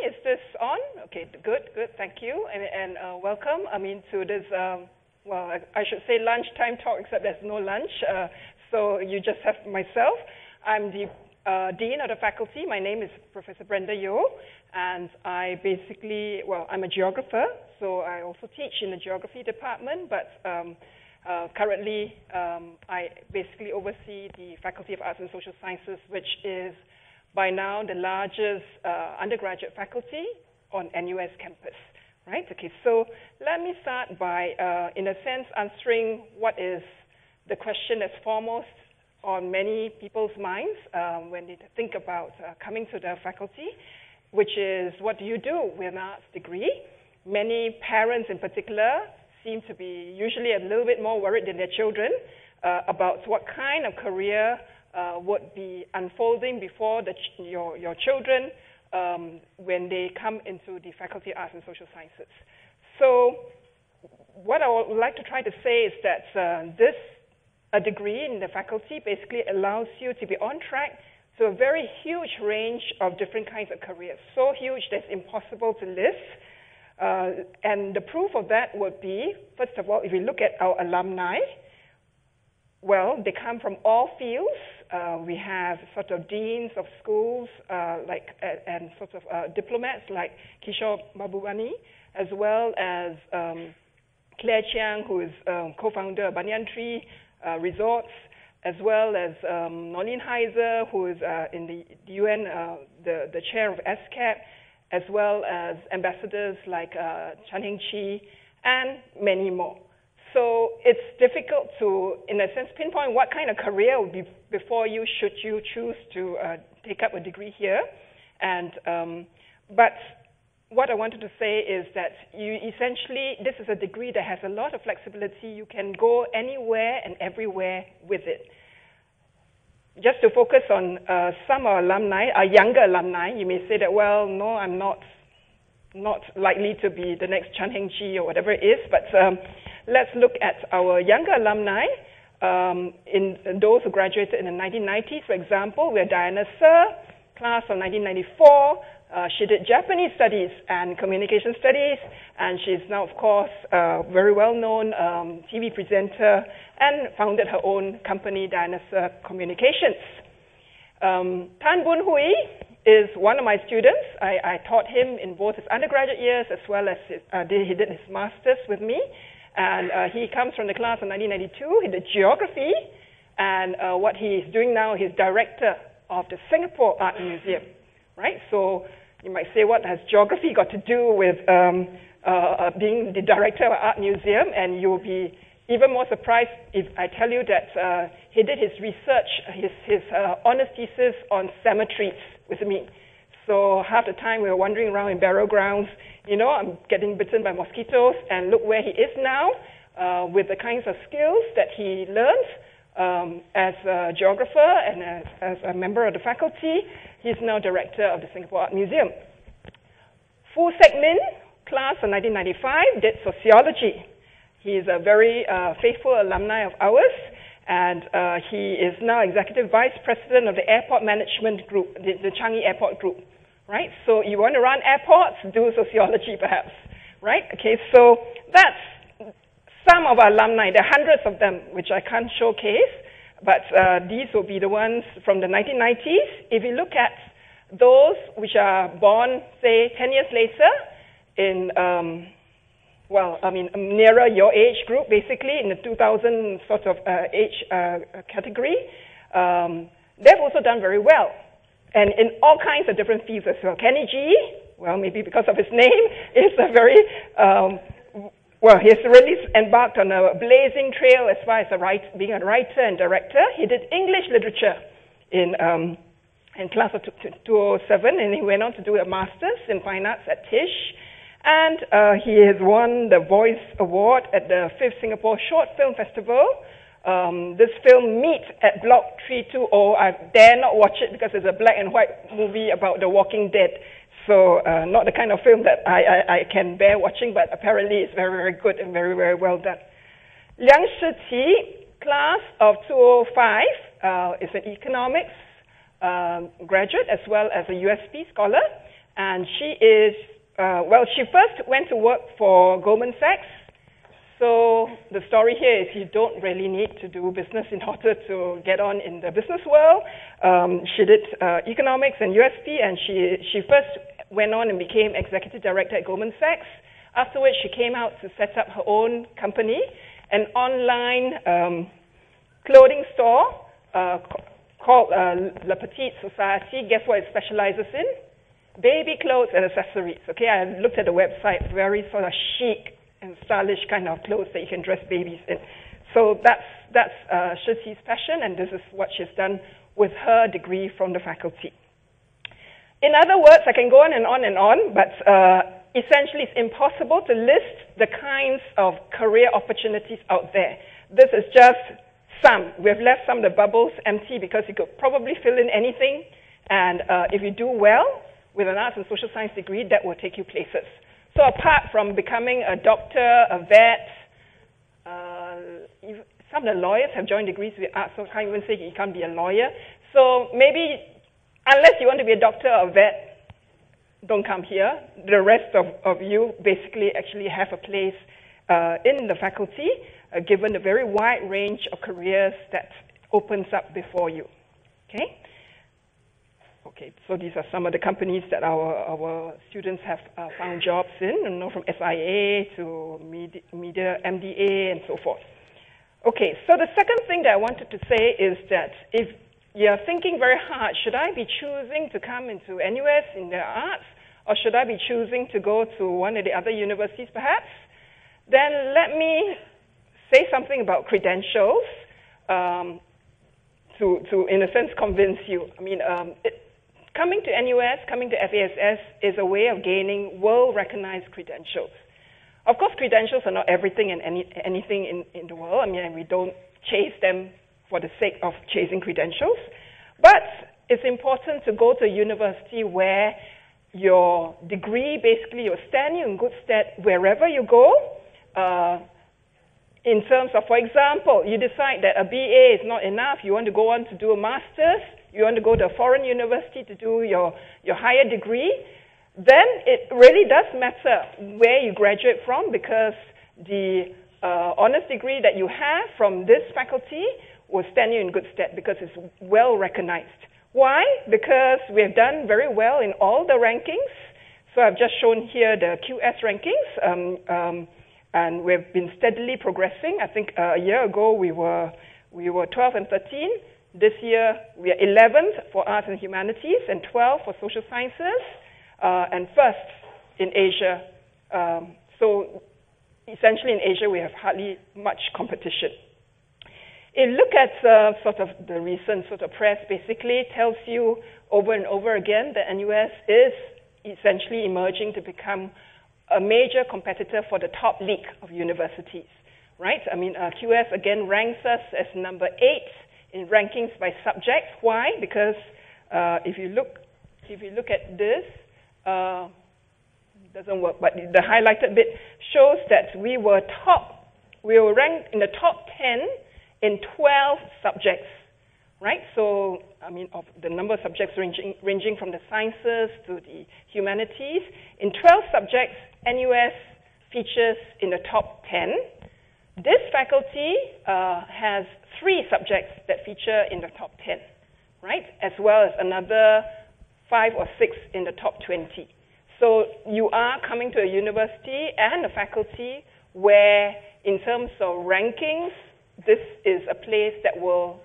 Is this on? Okay, good, thank you, and welcome. To this, well, I should say lunchtime talk, except there's no lunch. So you just have myself. I'm the Dean of the faculty. My name is Professor Brenda Yeoh, and I basically, well, I'm a geographer, so I also teach in the geography department, but currently I basically oversee the Faculty of Arts and Social Sciences, which is by now the largest undergraduate faculty on NUS campus, right? Okay, so let me start by, in a sense, answering what is the question that's foremost on many people's minds when they think about coming to the faculty, which is, what do you do with an arts degree? Many parents in particular seem to be usually a little bit more worried than their children about what kind of career would be unfolding before your children when they come into the Faculty of Arts and Social Sciences. So what I would like to try to say is that a degree in the faculty basically allows you to be on track to a very huge range of different kinds of careers, so huge that it's impossible to list. And the proof of that would be, first of all, if you look at our alumni, well, they come from all fields. We have sort of deans of schools and sort of diplomats like Kishore Babubani, as well as Claire Chiang, who is co-founder of Banyan Tree Resorts, as well as Norleen Heiser, who is in the UN, the chair of SCAP, as well as ambassadors like Chan Heng Chi, and many more. So it's difficult to, in a sense, pinpoint what kind of career would be before you should you choose to take up a degree here. And but what I wanted to say is that you essentially, this is a degree that has a lot of flexibility. You can go anywhere and everywhere with it. Just to focus on some of our alumni, our younger alumni, you may say that, well, no, I'm not likely to be the next Chan Heng Chi or whatever it is, but let's look at our younger alumni. In those who graduated in the 1990s, for example, we're Diana Sir, class of 1994. She did Japanese studies and communication studies, and she's now, of course, a very well-known TV presenter and founded her own company, Diana Sir Communications. Tan Boon Hui is one of my students. I taught him in both his undergraduate years as well as he did his master's with me. And he comes from the class of 1992. He did geography. And what he's doing now, he's director of the Singapore Art Museum, right? So you might say, what has geography got to do with being the director of an art museum? And you'll be even more surprised if I tell you that he did his research, his honors thesis on cemeteries with me. So half the time we were wandering around in burial grounds, you know, I'm getting bitten by mosquitoes, and look where he is now with the kinds of skills that he learned as a geographer and as a member of the faculty. He's now director of the Singapore Art Museum. Fu Sek Min, class of 1995, did sociology. He's a very faithful alumni of ours, and he is now executive vice president of the airport management group, the Changi Airport Group, right? So you want to run airports, do sociology perhaps, right? Okay, so that's some of our alumni. There are hundreds of them, which I can't showcase, but these will be the ones from the 1990s. If you look at those which are born, say, 10 years later in nearer your age group, basically, in the 2000 sort of age category, they've also done very well. And in all kinds of different fields as well. Kenny G, well, maybe because of his name, is a very, he's really embarked on a blazing trail as far as being a writer and director. He did English literature in class of 2007, and he went on to do a master's in fine arts at Tisch. And he has won the Voice Award at the 5th Singapore Short Film Festival. This film, Meet at Block 320, I dare not watch it because it's a black and white movie about The Walking Dead. So not the kind of film that I can bear watching, but apparently it's very, very good and very, very well done. Liang Shiqi, class of 2005, is an economics graduate as well as a USP scholar. And she is, she first went to work for Goldman Sachs. So the story here is you don't really need to do business in order to get on in the business world. She did economics and USP, and she first went on and became executive director at Goldman Sachs, after which she came out to set up her own company, an online clothing store called La Petite Society. Guess what it specializes in? Baby clothes and accessories. Okay, I looked at the website, very sort of chic and stylish kind of clothes that you can dress babies in. So that's Shiti's passion, and this is what she's done with her degree from the faculty. In other words, I can go on and on and on, but essentially it's impossible to list the kinds of career opportunities out there. This is just some. We've left some of the bubbles empty because you could probably fill in anything, and if you do well with an arts and social science degree, that will take you places. So apart from becoming a doctor, a vet, some of the lawyers have joined degrees with arts, so I can't even say you can't be a lawyer. So maybe, unless you want to be a doctor or a vet, don't come here. The rest of you basically actually have a place in the faculty, given the very wide range of careers that opens up before you. Okay? Okay, so these are some of the companies that our students have found jobs in, from SIA to Media MDA and so forth. Okay, so the second thing that I wanted to say is that if you're thinking very hard, should I be choosing to come into NUS in the arts, or should I be choosing to go to one of the other universities perhaps? Then let me say something about credentials to in a sense, convince you. I mean, coming to NUS, coming to FASS is a way of gaining world-recognized credentials. Of course, credentials are not everything and anything in the world. I mean, we don't chase them for the sake of chasing credentials. But it's important to go to a university where your degree basically will stand you in good stead wherever you go. In terms of, for example, you decide that a BA is not enough, you want to go on to do a master's, you want to go to a foreign university to do your higher degree, then it really does matter where you graduate from, because the honors degree that you have from this faculty will stand you in good stead because it's well recognized. Why? Because we have done very well in all the rankings. So I've just shown here the QS rankings, and we've been steadily progressing. I think a year ago we were 12 and 13. This year we are 11th for arts and humanities and 12 for social sciences, and first in Asia. So essentially in Asia we have hardly much competition. If you look at sort of the recent sort of press, basically tells you over and over again that NUS is essentially emerging to become a major competitor for the top league of universities, right? I mean, QS again ranks us as number 8 in rankings by subject. Why? Because if you look at this, it doesn't work, but the highlighted bit shows that we were ranked in the top 10 in 12 subjects, right? So, I mean, of the number of subjects ranging from the sciences to the humanities, in 12 subjects, NUS features in the top 10. This faculty has 3 subjects that feature in the top 10, right? As well as another 5 or 6 in the top 20. So you are coming to a university and a faculty where, in terms of rankings, this is a place that will,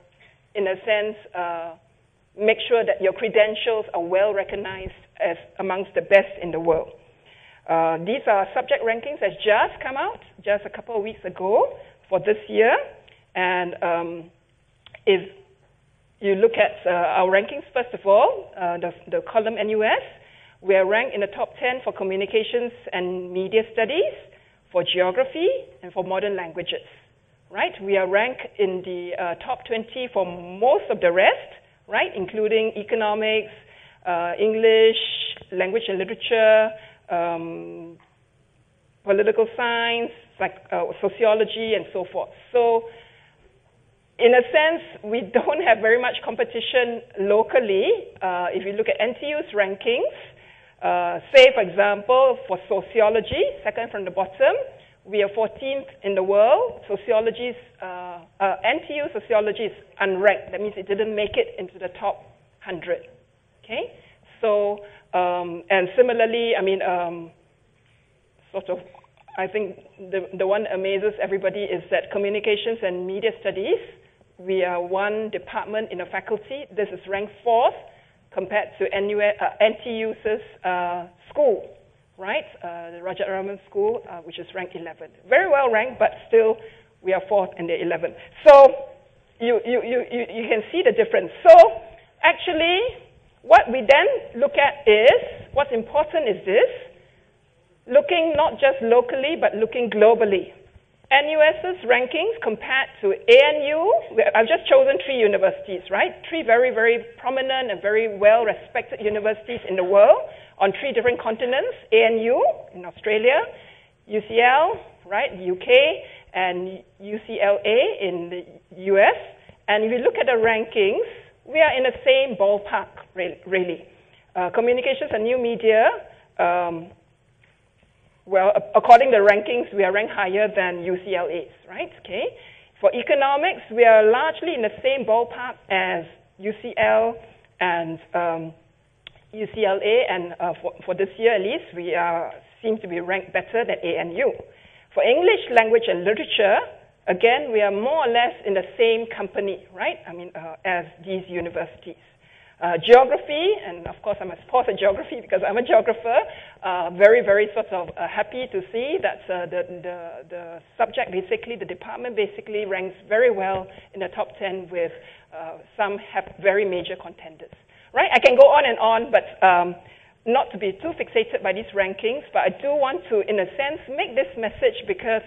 in a sense, make sure that your credentials are well recognized as amongst the best in the world. These are subject rankings that just come out just a couple of weeks ago for this year. And if you look at our rankings, first of all, the column NUS, we are ranked in the top 10 for communications and media studies, for geography, and for modern languages. Right? We are ranked in the top 20 for most of the rest, right? Including economics, English, language and literature, political science, sociology, and so forth. So, in a sense, we don't have very much competition locally. If you look at NTU's rankings, Say, for example, for sociology, second from the bottom, we are 14th in the world. Sociology's, NTU sociology is unranked. That means it didn't make it into the top 100. Okay? So, and similarly, I mean, I think the one that amazes everybody is that communications and media studies, we are one department in a faculty. This is ranked 4th compared to NTU's school, right? The Rajat Raman School, which is ranked 11th. Very well ranked, but still we are 4th and they're 11th. So you can see the difference. So actually, what we then look at is, what's important is this, looking not just locally, but looking globally. NUS's rankings compared to ANU, I've just chosen 3 universities, right? 3 very, very prominent and very well-respected universities in the world on 3 different continents. ANU in Australia, UCL, right, the UK, and UCLA in the US. And if you look at the rankings, we are in the same ballpark, really. Communications and new media, well, according to the rankings, we are ranked higher than UCLA's, right? Okay. For economics, we are largely in the same ballpark as UCL and UCLA, and for this year at least, we seem to be ranked better than ANU. For English language and literature, again, we are more or less in the same company, right? I mean, as these universities. Geography, and of course I must pause at geography because I'm a geographer, very, very sort of happy to see that the subject basically, the department basically ranks very well in the top 10 with some have very major contenders, right? I can go on, but not to be too fixated by these rankings, but I do want to, in a sense, make this message because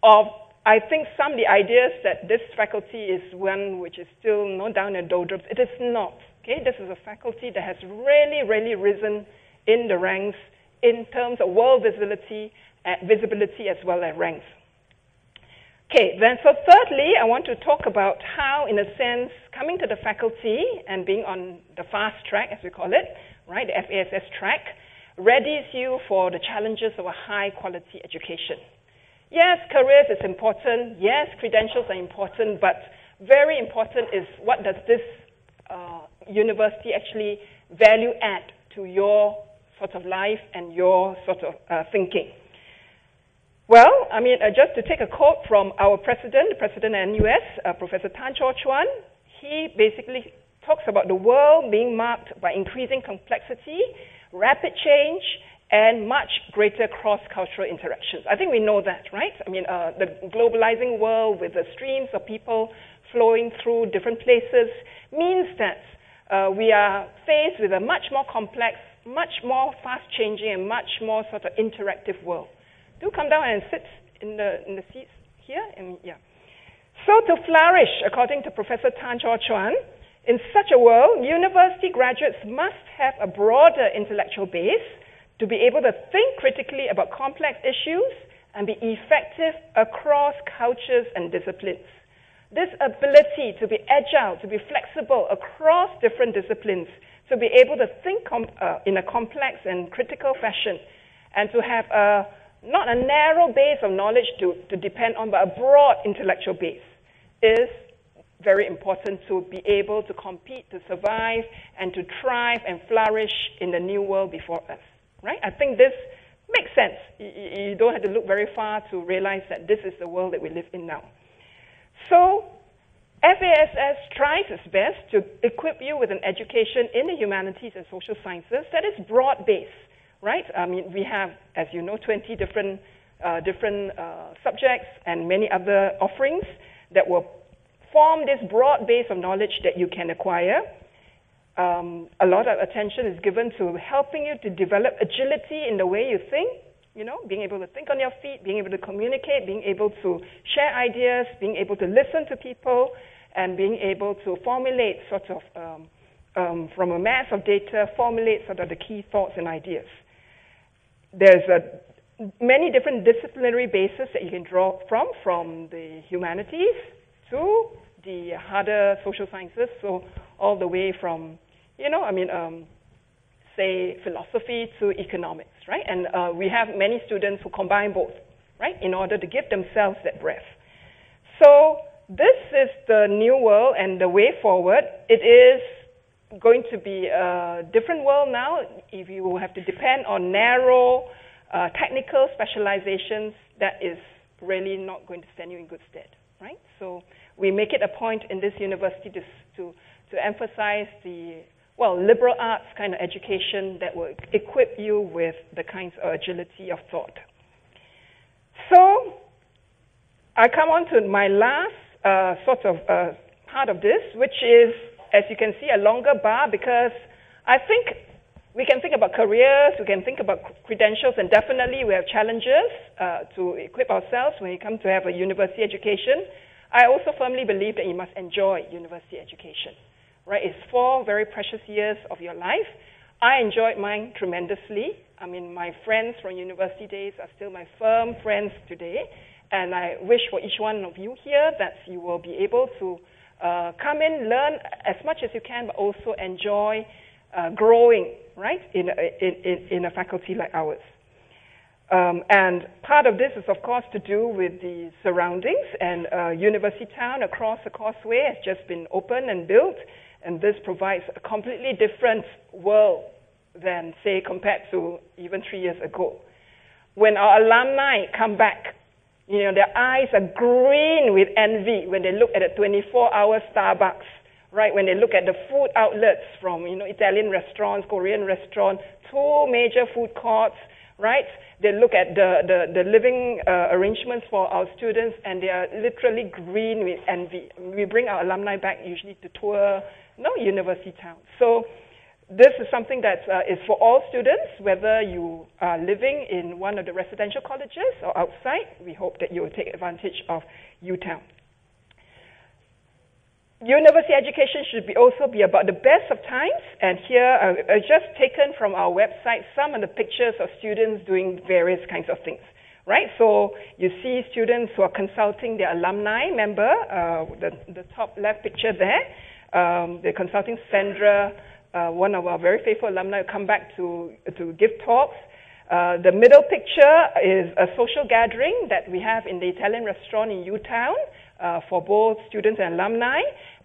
of I think some of the ideas that this faculty is one which is still not down in doldrums. It is not. Okay, this is a faculty that has really, really risen in the ranks in terms of world visibility as well as ranks. Okay, then so thirdly, I want to talk about how, in a sense, coming to the faculty and being on the FASS track, as we call it, right, the FASS track, readies you for the challenges of a high-quality education. Yes, careers is important. Yes, credentials are important, but very important is what does this university actually value add to your sort of life and your sort of thinking. Well, I mean, just to take a quote from our president, the president of NUS, Professor Tan Chaw Chuan, he basically talks about the world being marked by increasing complexity, rapid change, and much greater cross-cultural interactions. I think we know that, right? I mean, the globalizing world with the streams of people flowing through different places means that we are faced with a much more complex, much more fast-changing, and much more sort of interactive world. Do come down and sit in the seats here. And, yeah. So to flourish, according to Professor Tan Chaw Chuan, in such a world, university graduates must have a broader intellectual base to be able to think critically about complex issues and be effective across cultures and disciplines. This ability to be agile, to be flexible across different disciplines, to be able to think in a complex and critical fashion, and to have not a narrow base of knowledge to depend on, but a broad intellectual base, is very important to be able to compete, to survive, and to thrive and flourish in the new world before us. Right? I think this makes sense. You don't have to look very far to realize that this is the world that we live in now. So FASS tries its best to equip you with an education in the humanities and social sciences that is broad-based, right? I mean, we have, as you know, 20 different subjects and many other offerings that will form this broad base of knowledge that you can acquire. A lot of attention is given to helping you to develop agility in the way you think, you know, being able to think on your feet, being able to communicate, being able to share ideas, being able to listen to people, and being able to formulate sort of, from a mass of data, formulate sort of the key thoughts and ideas. There's many different disciplinary bases that you can draw from the humanities to the harder social sciences, so all the way from, you know, I mean, say, philosophy to economics, right? And we have many students who combine both, right, in order to give themselves that breadth. So this is the new world and the way forward. It is going to be a different world now. If you have to depend on narrow technical specializations, that is really not going to stand you in good stead, right? So we make it a point in this university to emphasize the, well, liberal arts kind of education that will equip you with the kinds of agility of thought. So I come on to my last part of this, which is, as you can see, a longer bar, because I think we can think about careers, we can think about credentials, and definitely we have challenges to equip ourselves when we come to have a university education. I also firmly believe that you must enjoy university education, right? It's 4 very precious years of your life. I enjoyed mine tremendously. I mean, my friends from university days are still my firm friends today, and I wish for each one of you here that you will be able to come in, learn as much as you can, but also enjoy growing, right, in a faculty like ours. And part of this is, of course, to do with the surroundings, and University Town across the causeway has just been opened and built, and this provides a completely different world than, say, compared to even 3 years ago. When our alumni come back, you know, their eyes are green with envy when they look at a 24-hour Starbucks, right? When they look at the food outlets from, you know, Italian restaurants, Korean restaurants, 2 major food courts, right? They look at the living arrangements for our students, and they are literally green with envy. We bring our alumni back usually to tour, University Town. So this is something that is for all students, whether you are living in one of the residential colleges or outside. We hope that you will take advantage of UTown. University education should also be about the best of times, and here I've just taken from our website some of the pictures of students doing various kinds of things, right? So you see students who are consulting their alumni member, the top left picture there. They're consulting Sandra, one of our very faithful alumni, who come back to give talks. The middle picture is a social gathering that we have in the Italian restaurant in UTown for both students and alumni.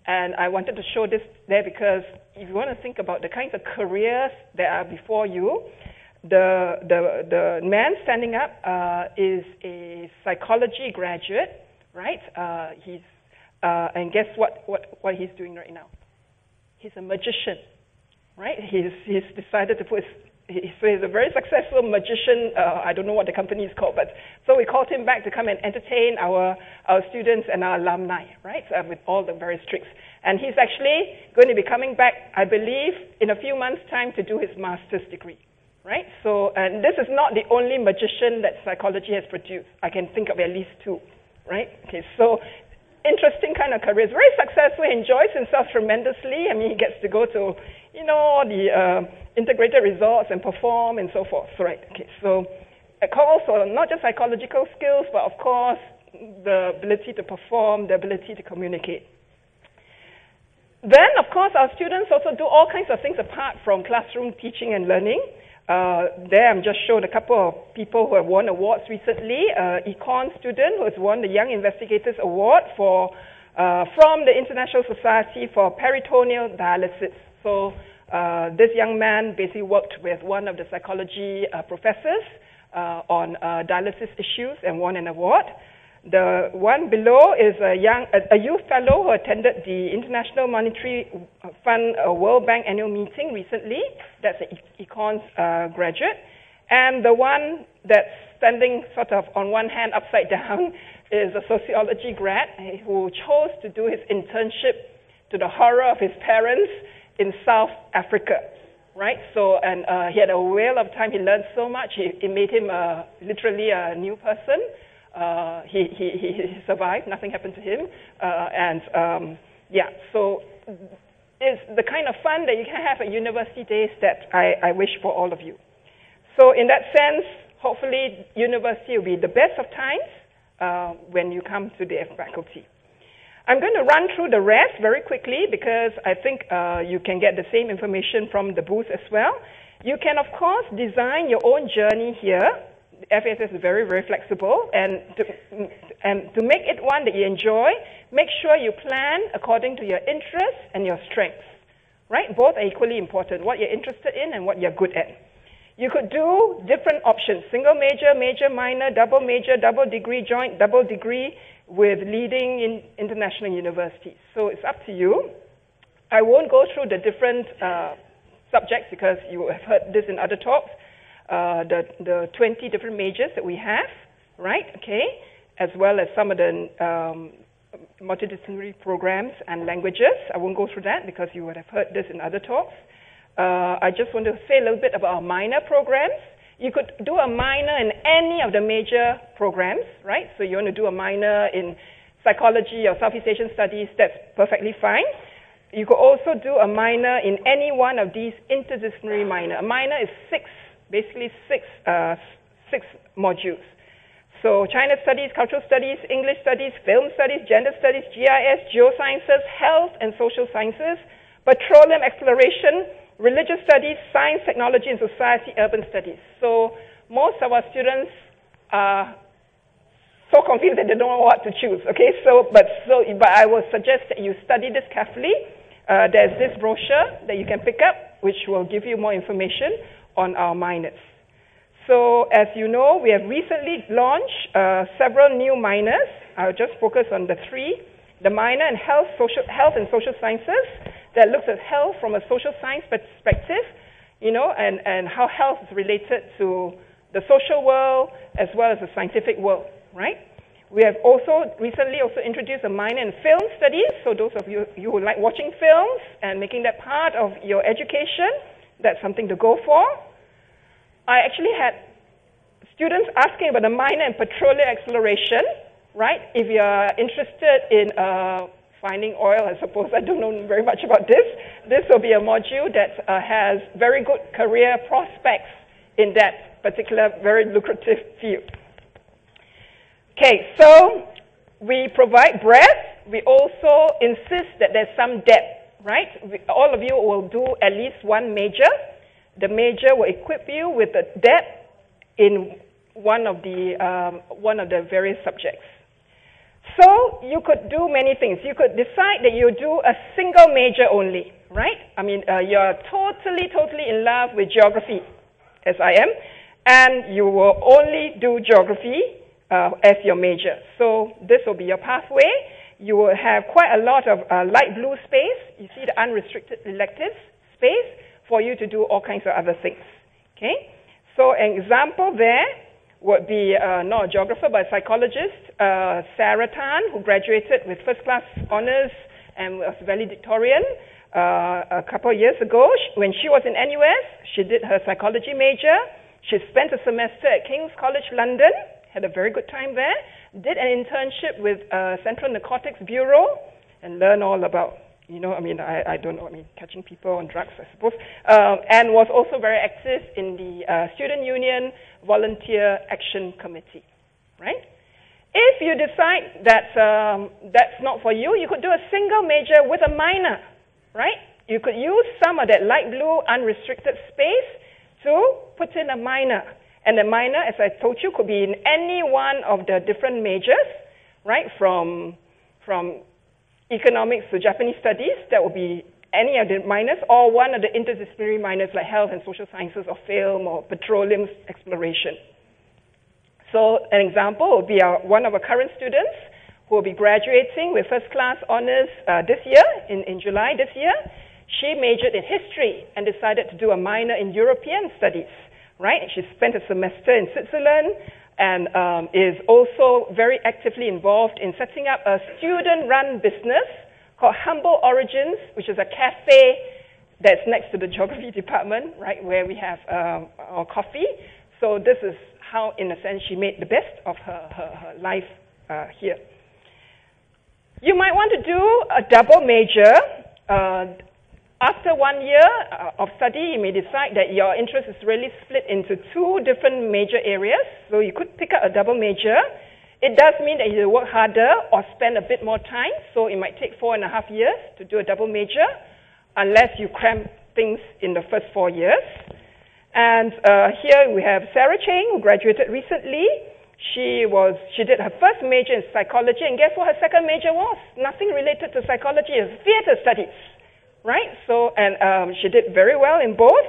And I wanted to show this there because if you want to think about the kinds of careers that are before you, the man standing up is a psychology graduate, right? And guess what he's doing right now? He's a magician, right? He's decided to put so he's a very successful magician. I don't know what the company is called, but so we called him back to come and entertain our students and our alumni, right, with all the various tricks. And he's actually going to be coming back, I believe, in a few months' time to do his master's degree, right? So, and this is not the only magician that psychology has produced. I can think of at least 2, right? Okay, so interesting kind of career. He's very successful. He enjoys himself tremendously. I mean, he gets to go to, the integrated resorts and perform and so forth. So, right, okay, so also not just psychological skills, but of course the ability to perform, the ability to communicate. Then, of course, our students also do all kinds of things apart from classroom teaching and learning. There I'm just showed a couple of people who have won awards recently. Econ student who has won the Young Investigators Award from the International Society for Peritoneal Dialysis. So this young man basically worked with one of the psychology professors on dialysis issues and won an award. The one below is a youth fellow who attended the International Monetary Fund World Bank annual meeting recently. That's an econs graduate. And the one that's standing sort of on one hand upside down is a sociology grad who chose to do his internship, to the horror of his parents, in South Africa, right? So, and he had a whale of time. He learned so much. It made him literally a new person. He survived. Nothing happened to him. So it's the kind of fun that you can have at university days that I wish for all of you. So in that sense, hopefully university will be the best of times when you come to the faculty. I'm going to run through the rest very quickly because I think you can get the same information from the booth as well. You can, of course, design your own journey here. FASS is very, very flexible, and to make it one that you enjoy, make sure you plan according to your interests and your strengths, right? Both are equally important, what you're interested in and what you're good at. You could do different options, single major, major, minor, double major, double degree, joint, double degree with leading international universities. So it's up to you. I won't go through the different subjects because you have heard this in other talks. The 20 different majors that we have, right? Okay, as well as some of the multidisciplinary programs and languages. I won't go through that because you would have heard this in other talks. I just want to say a little bit about our minor programs. You could do a minor in any of the major programs, right? So you want to do a minor in psychology or Southeast Asian studies, that's perfectly fine. You could also do a minor in any one of these interdisciplinary minor. A minor is basically six modules. So China studies, cultural studies, English studies, film studies, gender studies, GIS, geosciences, health and social sciences, petroleum exploration, religious studies, science, technology, and society, urban studies. So most of our students are so confused that they don't know what to choose. Okay, but I will suggest that you study this carefully. There's this brochure that you can pick up, which will give you more information on our minors. So as you know, we have recently launched several new minors. I'll just focus on the three. The minor in health and social sciences that looks at health from a social science perspective, and how health is related to the social world as well as the scientific world, right? We have also recently introduced a minor in film studies. So those of you who like watching films and making that part of your education, that's something to go for. I actually had students asking about the minor in petroleum exploration, right? If you're interested in finding oil, I suppose I don't know very much about this. This will be a module that has very good career prospects in that particular very lucrative field. Okay, so we provide breadth. We also insist that there's some depth, right? All of you will do at least one major. The major will equip you with the depth in one of the various subjects. So you could do many things. You could decide that you do a single major only, right? I mean, you're totally in love with geography, as I am, and you will only do geography as your major. So this will be your pathway. You will have quite a lot of light blue space. You see the unrestricted electives space for you to do all kinds of other things, okay? So an example there would be not a geographer, but a psychologist, Sarah Tan, who graduated with first-class honors and was valedictorian a couple of years ago. When she was in NUS, she did her psychology major. She spent a semester at King's College London, had a very good time there, did an internship with Central Narcotics Bureau, and learned all about, I don't know, catching people on drugs, I suppose, and was also very active in the Student Union Volunteer Action Committee, right? If you decide that that's not for you, you could do a single major with a minor, right? You could use some of that light blue unrestricted space to put in a minor. And the minor, as I told you, could be in any one of the different majors, right? From economics to Japanese studies, that would be any of the minors, or one of the interdisciplinary minors like health and social sciences or film or petroleum exploration. So an example would be one of our current students who will be graduating with first-class honors this year, in July this year. She majored in history and decided to do a minor in European studies, right? She spent a semester in Switzerland and is also very actively involved in setting up a student-run business called Humble Origins, which is a cafe that's next to the geography department, right, where we have our coffee. So this is how, in a sense, she made the best of her life here. You might want to do a double major. After 1 year of study, you may decide that your interest is really split into two different major areas. So you could pick up a double major. It does mean that you work harder or spend a bit more time. So it might take 4.5 years to do a double major, unless you cram things in the first 4 years. And here we have Sarah Cheng, who graduated recently. She did her first major in psychology, and guess what her second major was? Nothing related to psychology, it's theater studies, right? So, and she did very well in both.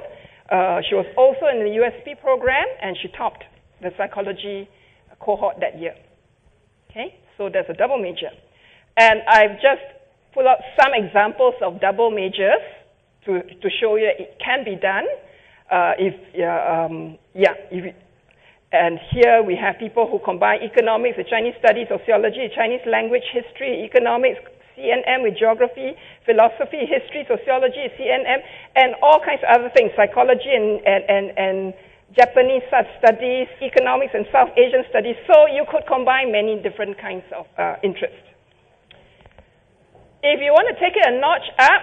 She was also in the USP program, and she topped the psychology cohort that year. Okay, so there's a double major. And I've just pulled out some examples of double majors to show you that it can be done. And here we have people who combine economics with Chinese studies, sociology, Chinese language, history, economics, CNM with geography, philosophy, history, sociology, CNM, and all kinds of other things, psychology and Japanese studies, economics and South Asian studies. So you could combine many different kinds of interests. If you want to take it a notch up,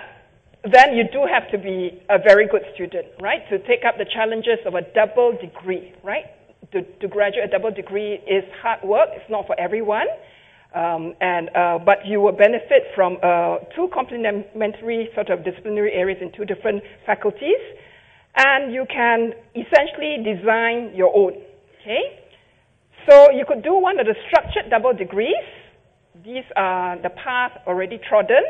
then you do have to be a very good student, right? To take up the challenges of a double degree, right? To graduate a double degree is hard work. It's not for everyone. But you will benefit from two complementary sort of disciplinary areas in two different faculties. And you can essentially design your own, okay? So you could do one of the structured double degrees. These are the path already trodden.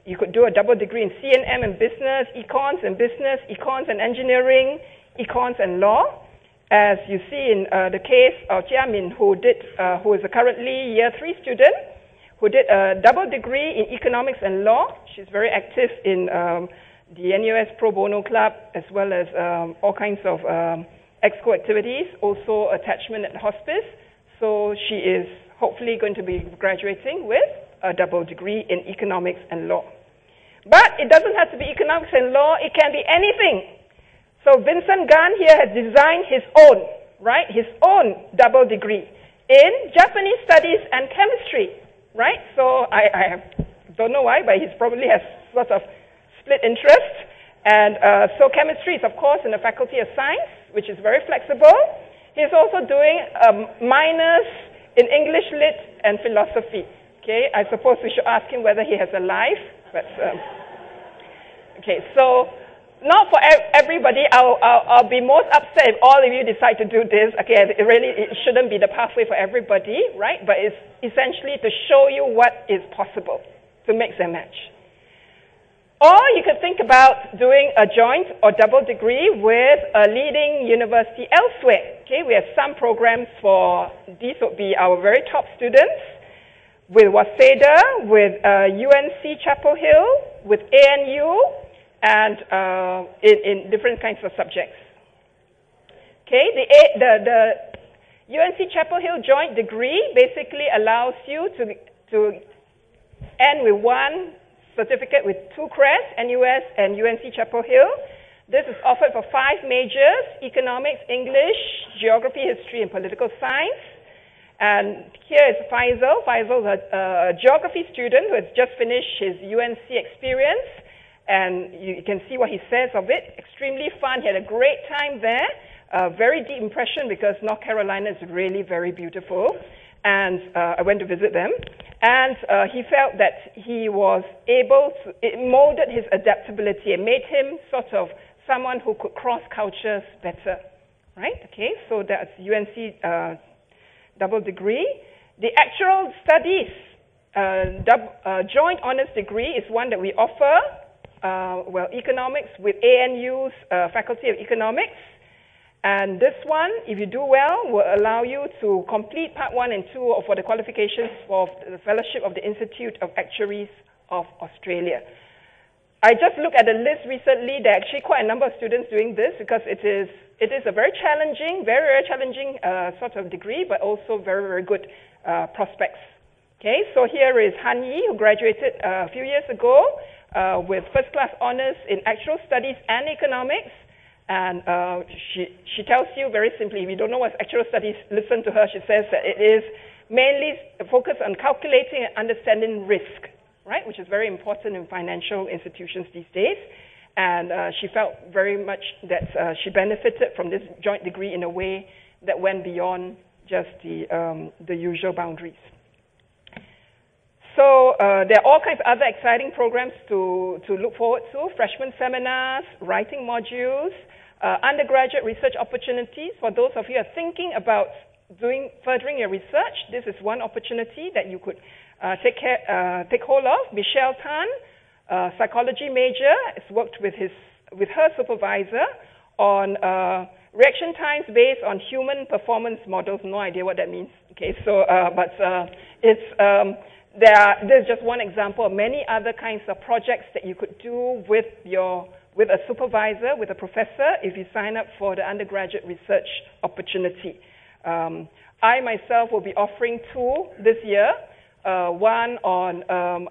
You could do a double degree in CNM and business, econs and business, econs and engineering, econs and law. As you see in the case of Jia Min, who is a currently year 3 student, who did a double degree in economics and law. She's very active in the NUS Pro Bono Club, as well as all kinds of exco activities, also attachment at the hospice. So she is hopefully going to be graduating with a double degree in economics and law. But it doesn't have to be economics and law, it can be anything. So Vincent Gan here has designed his own, right? His own double degree in Japanese studies and chemistry, right? So I don't know why, but he probably has sort of split interest. And so chemistry is, of course, in the Faculty of Science, which is very flexible. He's also doing minors in English Lit and philosophy. Okay, I suppose we should ask him whether he has a life. But okay, so not for everybody. I'll be most upset if all of you decide to do this. Okay, it shouldn't be the pathway for everybody, right? But it's essentially to show you what is possible to mix and match. Or you could think about doing a joint or double degree with a leading university elsewhere. Okay, we have some programs for, these would be our very top students, with Waseda, with UNC Chapel Hill, with ANU, and in different kinds of subjects. Okay, the UNC Chapel Hill joint degree basically allows you to end with one certificate with 2 credits, NUS and UNC Chapel Hill. This is offered for 5 majors: economics, English, geography, history, and political science. And here is Faisal. Faisal is a geography student who has just finished his UNC experience. And you can see what he says of it. Extremely fun. He had a great time there. Very deep impression because North Carolina is really very beautiful. And I went to visit them. And he felt that he was able to, it molded his adaptability and made him sort of someone who could cross cultures better. Right? Okay, so that's UNC double degree. The actual studies joint honors degree is one that we offer. Economics with ANU's Faculty of Economics. And this one, if you do well, will allow you to complete Part 1 and 2 for the qualifications for the Fellowship of the Institute of Actuaries of Australia. I just looked at the list recently. There are actually quite a number of students doing this because it is a very challenging, very challenging sort of degree, but also very, very good prospects. Okay, so here is Han Yi, who graduated a few years ago with first-class honors in actual studies and economics. And she tells you very simply, if you don't know what's actual studies, listen to her. She says that it is mainly focused on calculating and understanding risk, right, which is very important in financial institutions these days. And she felt very much that she benefited from this joint degree in a way that went beyond just the usual boundaries. So there are all kinds of other exciting programs to look forward to: freshman seminars, writing modules, undergraduate research opportunities. For those of you who are thinking about furthering your research, this is one opportunity that you could take hold of. Michelle Tan, psychology major, has worked with her supervisor on reaction times based on human performance models. No idea what that means. Okay, so there's just one example of many other kinds of projects that you could do with a supervisor, with a professor, if you sign up for the undergraduate research opportunity. I myself will be offering two this year. One on,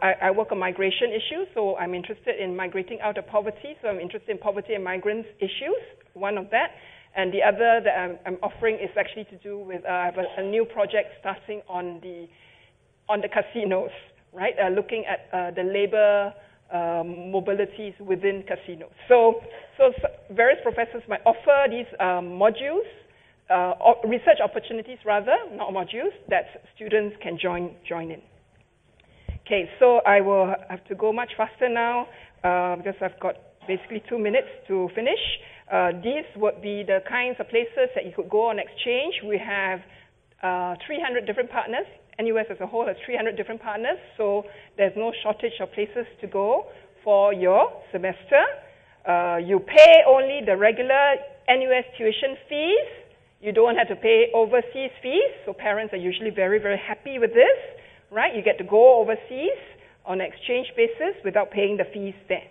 I work on migration issues, so I'm interested in migrating out of poverty, so I'm interested in poverty and migrants issues, one of that. And the other that I'm offering is actually to do with, I have a new project starting on the casinos, right? Looking at the labor mobilities within casinos. So various professors might offer these modules, research opportunities rather, not modules, that students can join in. Okay, so I will have to go much faster now because I've got basically 2 minutes to finish. These would be the kinds of places that you could go on exchange. We have 300 different partners. NUS as a whole has 300 different partners, so there's no shortage of places to go for your semester. You pay only the regular NUS tuition fees. You don't have to pay overseas fees, so parents are usually very, very happy with this, right? You get to go overseas on an exchange basis without paying the fees there.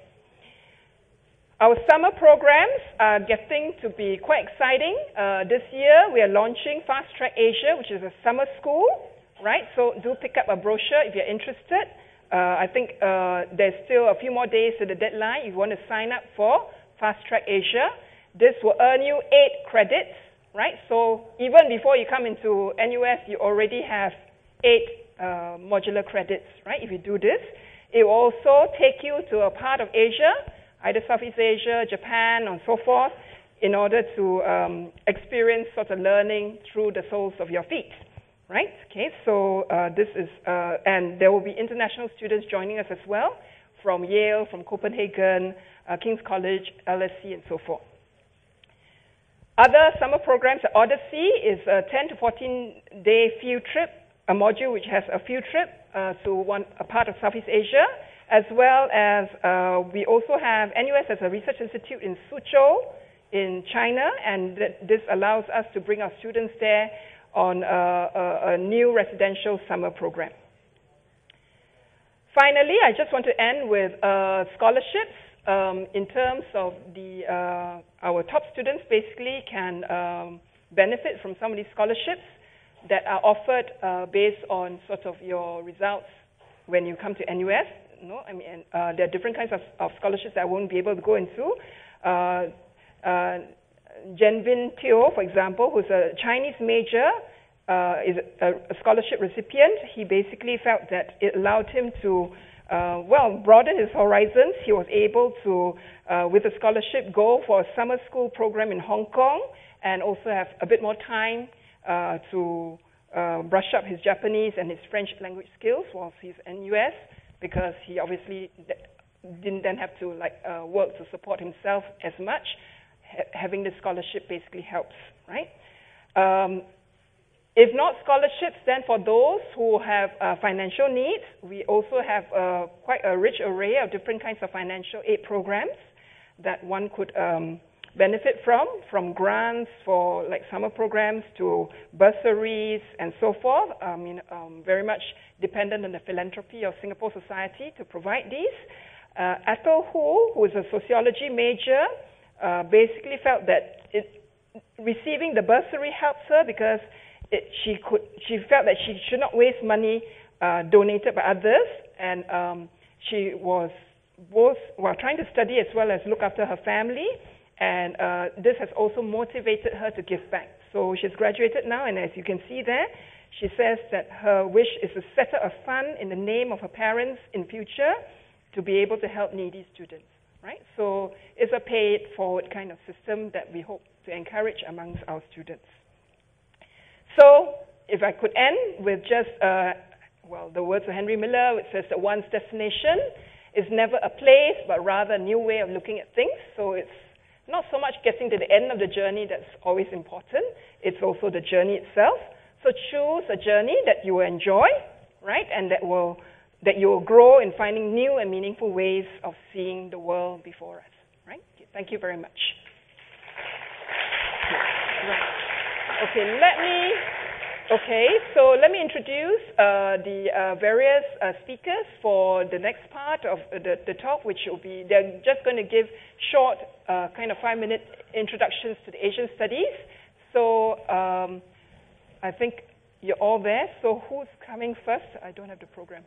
Our summer programs are getting to be quite exciting. This year, we are launching Fast Track Asia, which is a summer school, right? So do pick up a brochure if you're interested. I think there's still a few more days to the deadline if you want to sign up for Fast Track Asia. This will earn you 8 credits, right? So even before you come into NUS, you already have 8 modular credits, right? If you do this, it will also take you to a part of Asia, either Southeast Asia, Japan, and so forth, in order to experience sort of learning through the soles of your feet, right? Okay, so this is, and there will be international students joining us as well, from Yale, from Copenhagen, King's College, LSE, and so forth. Other summer programs at Odyssey is a 10 to 14-day field trip, a module which has a field trip to a part of Southeast Asia, as well as we also have NUS as a research institute in Suzhou in China, and this allows us to bring our students there on a new residential summer program. Finally, I just want to end with scholarships. In terms of our top students basically can benefit from some of these scholarships that are offered based on sort of your results when you come to NUS. No, I mean, there are different kinds of scholarships that I won't be able to go into. Genvin Teo, for example, who's a Chinese major, is a scholarship recipient. He basically felt that it allowed him to broaden his horizons. He was able to, with a scholarship, go for a summer school program in Hong Kong and also have a bit more time to brush up his Japanese and his French language skills whilst he's in US, because he obviously didn't then have to work to support himself as much. Having this scholarship basically helps, right? If not scholarships, then for those who have financial needs, we also have quite a rich array of different kinds of financial aid programs that one could benefit from grants for summer programs to bursaries and so forth. I mean, very much dependent on the philanthropy of Singapore Society to provide these. Ethel Hu, who is a sociology major, basically felt that receiving the bursary helps her because she felt that she should not waste money donated by others, and she was both trying to study as well as look after her family, and this has also motivated her to give back. So she's graduated now, and as you can see there, she says that her wish is to set up a fund in the name of her parents in future to be able to help needy students, right? So it's a pay-it-forward kind of system that we hope to encourage amongst our students. So if I could end with just, the words of Henry Miller, which says that one's destination is never a place, but rather a new way of looking at things. So it's not so much getting to the end of the journey that's always important. It's also the journey itself. So choose a journey that you will enjoy, right? And that you will grow in finding new and meaningful ways of seeing the world before us, right? Thank you very much. So let me introduce the various speakers for the next part of the talk, which will be, they're just going to give short, kind of 5-minute introductions to the Asian studies. So I think you're all there. So who's coming first? I don't have the program.